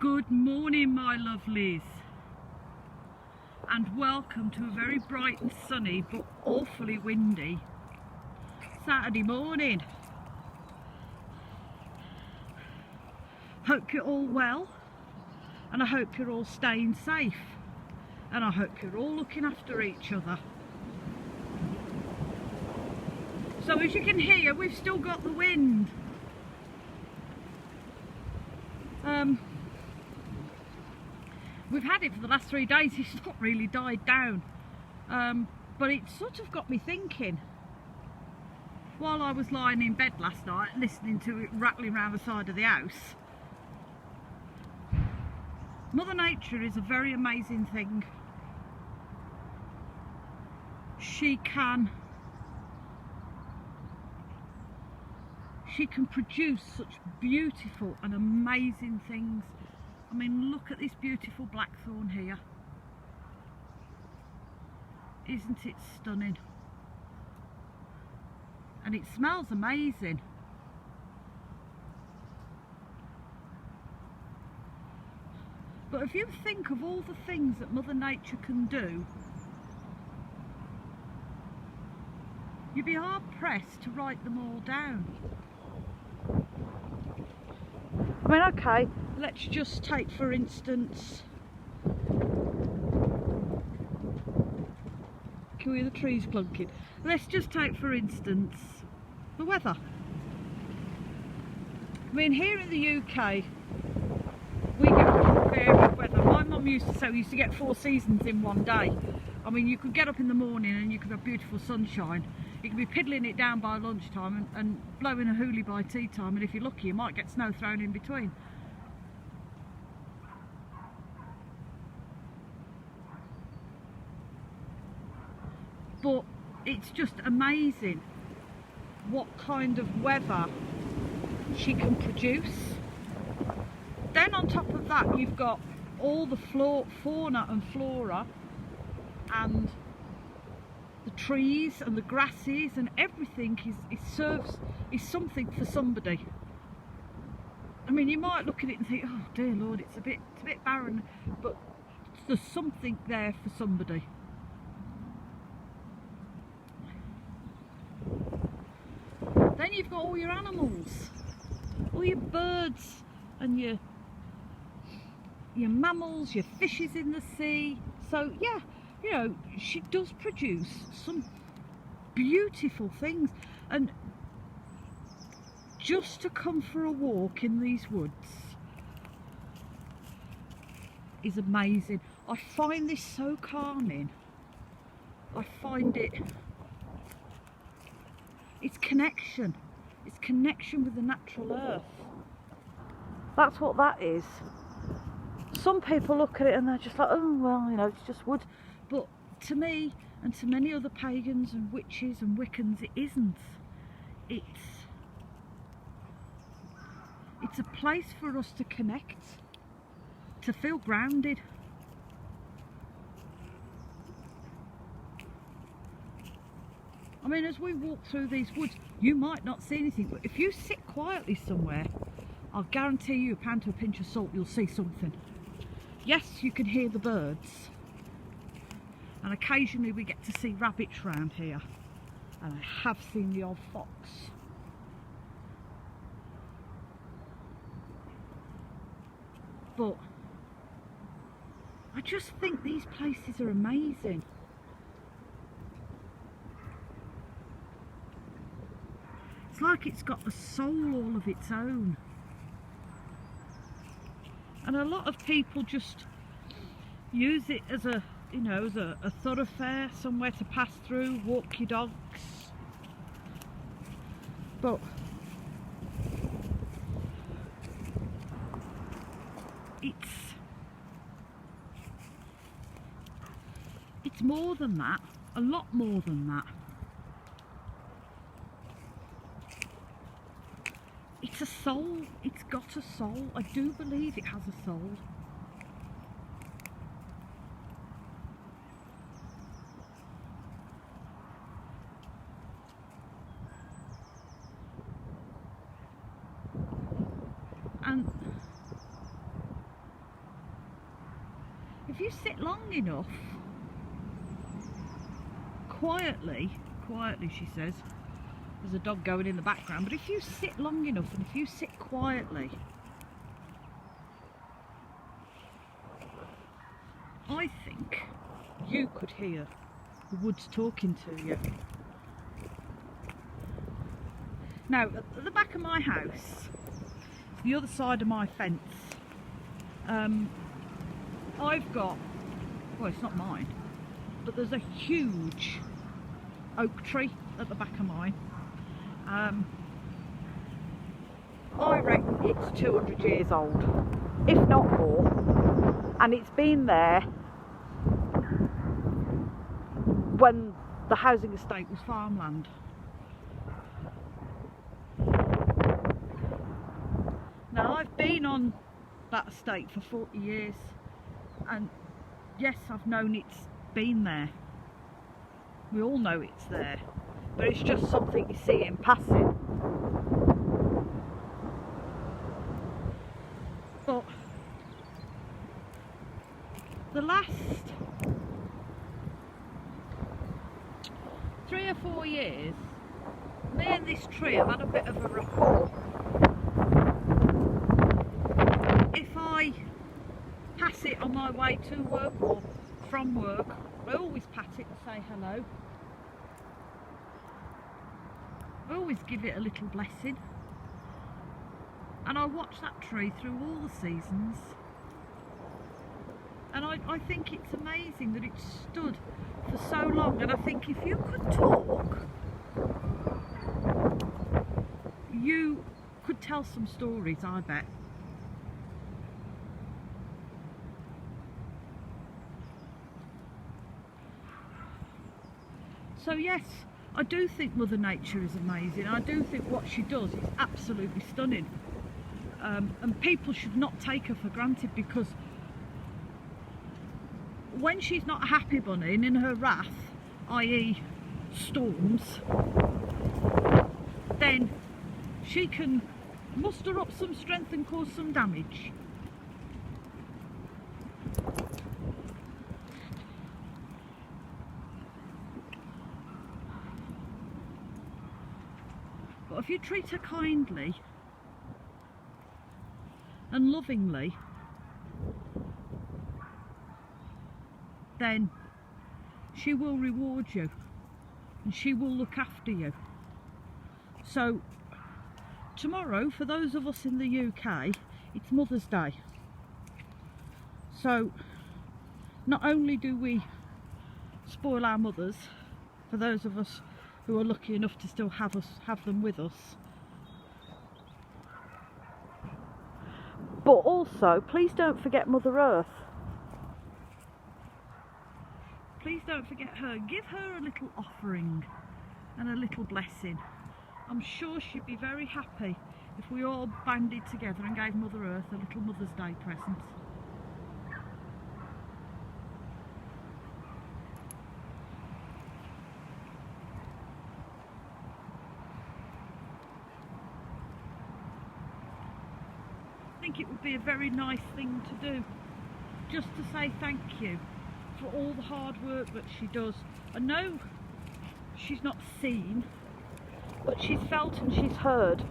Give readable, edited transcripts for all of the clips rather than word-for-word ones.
Good morning, my lovelies, and welcome to a very bright and sunny but awfully windy Saturday morning. Hope you're all well, and I hope you're all staying safe, and I hope you're all looking after each other. So as you can hear, we've still got the wind. We've had it for the last 3 days. It's not really died down, but it sort of got me thinking while I was lying in bed last night listening to it rattling around the side of the house. Mother Nature is a very amazing thing. She can produce such beautiful and amazing things. I mean, look at this beautiful blackthorn here. Isn't it stunning? And it smells amazing. But if you think of all the things that Mother Nature can do, you'd be hard pressed to write them all down. I mean, okay, let's just take for instance, can we hear the trees clunking? Let's just take for instance the weather. I mean, here in the UK we get varied weather. My mum used to say we used to get 4 seasons in one day. I mean, you could get up in the morning and you could have beautiful sunshine. You could be piddling it down by lunchtime and blowing a hoolie by tea time, and if you're lucky you might get snow thrown in between. But it's just amazing what kind of weather she can produce. Then on top of that you've got all the fauna and flora and the trees and the grasses, and everything is something for somebody. I mean, you might look at it and think, oh dear Lord, it's a bit barren, but there's something there for somebody. Then you've got all your animals, all your birds and your mammals, your fishes in the sea. So yeah, you know, she does produce some beautiful things, and just to come for a walk in these woods is amazing. I find this so calming. I find it's connection. It's connection with the natural earth. That's what that is. Some people look at it and they're just like, oh well, you know, it's just wood. But to me and to many other pagans and witches and Wiccans, it isn't. It's a place for us to connect, to feel grounded. I mean, as we walk through these woods, you might not see anything, but if you sit quietly somewhere, I'll guarantee you, a pound to a pinch of salt, you'll see something. Yes, you can hear the birds, and occasionally we get to see rabbits round here, and I have seen the odd fox. But I just think these places are amazing. It's like it's got a soul all of its own. And a lot of people just use it as a, you know, as a thoroughfare, somewhere to pass through, walk your dogs. But it's more than that, a lot more than that. It's a soul, it's got a soul. I do believe it has a soul. And you sit long enough, quietly, she says, there's a dog going in the background, but if you sit long enough and if you sit quietly, I think you could hear the woods talking to you. Now, at the back of my house, the other side of my fence, I've got, well, it's not mine, but there's a huge oak tree at the back of mine. I reckon it's 200 years old, if not more, and it's been there when the housing estate was farmland. Now, I've been on that estate for 40 years, and yes, I've known it's been there. We all know it's there, but it's just something you see in passing. But the last 3 or 4 years, me and this tree have had a bit of a rapport. If I pass it on my way to work or from work, I always pat it and say hello. I always give it a little blessing. And I watch that tree through all the seasons. And I think it's amazing that it's stood for so long. And I think if you could talk, you could tell some stories, I bet. So yes, I do think Mother Nature is amazing. I do think what she does is absolutely stunning. And people should not take her for granted, because when she's not a happy bunny and in her wrath, i.e. storms, then she can muster up some strength and cause some damage. But if you treat her kindly and lovingly, then she will reward you and she will look after you. So tomorrow, for those of us in the UK, it's Mother's Day. So not only do we spoil our mothers, for those of us who are lucky enough to still have them with us, but also please don't forget Mother Earth. Please don't forget her. Give her a little offering and a little blessing. I'm sure she'd be very happy if we all banded together and gave Mother Earth a little Mother's Day present. I think it would be a very nice thing to do, just to say thank you for all the hard work that she does. I know she's not seen, but she's felt and she's heard.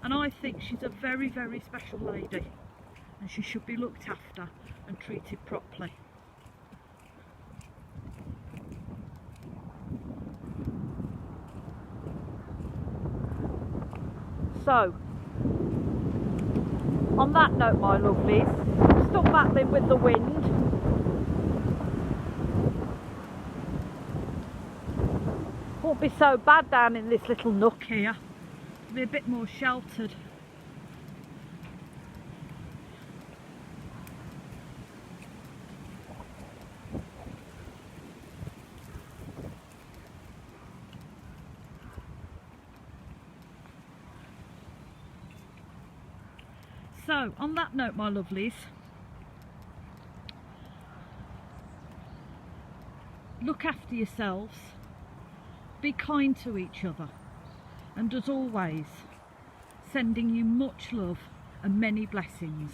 And I think she's a very, very special lady, and she should be looked after and treated properly. So, on that note, my lovelies, stop battling with the wind. Won't be so bad down in this little nook here. It'll be a bit more sheltered. So, on that note, my lovelies, look after yourselves, be kind to each other, and as always, sending you much love and many blessings.